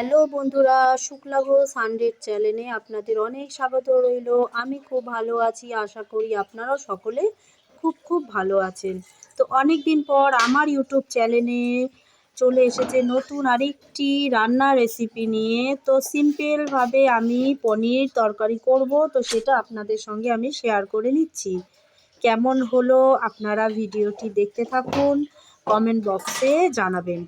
Hello বন্ধুরা, শুক্লাভ সানডের চ্যানেলে আপনাদের অনেক স্বাগত রইল। আমি খুব ভালো আছি, আশা করি আপনারাও সকলে খুব ভালো আছেন। তো অনেক দিন পর আমার ইউটিউব চ্যানেলে চলে এসেছে নতুন আরেকটি রান্নার রেসিপি নিয়ে। তো সিম্পলভাবে আমি পনির তরকারি করব, তো সেটা আপনাদের সঙ্গে আমি শেয়ার করে নিচ্ছি। কেমন হলো আপনারা ভিডিওটি দেখতে থাকুন, কমেন্ট বক্সে জানাবেন।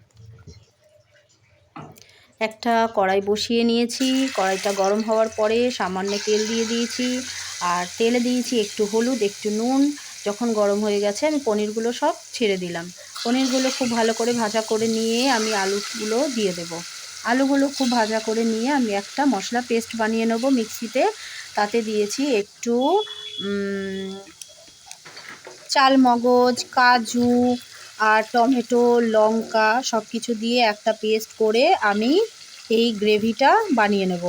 একটা কড়াই বসিয়ে নিয়েছি, কড়াইটা গরম হওয়ার পরে সামান্য তেল দিয়ে দিয়েছি, আর তেলে দিয়েছি একটু হলুদ, একটু নুন। যখন গরম হয়ে গেছে আমি পনিরগুলো সব ছেড়ে দিলাম। পনিরগুলো খুব ভালো করে ভাজা করে নিয়ে আমি আলুগুলো দিয়ে দেব। আলুগুলো খুব ভাজা করে নিয়ে আমি একটা মশলা পেস্ট বানিয়ে নেব মিক্সিতে। তাতে দিয়েছি একটু চালমগজ, কাজু আর টমেটো, লঙ্কা সব কিছু দিয়ে একটা পেস্ট করে আমি এই গ্রেভিটা বানিয়ে নেব।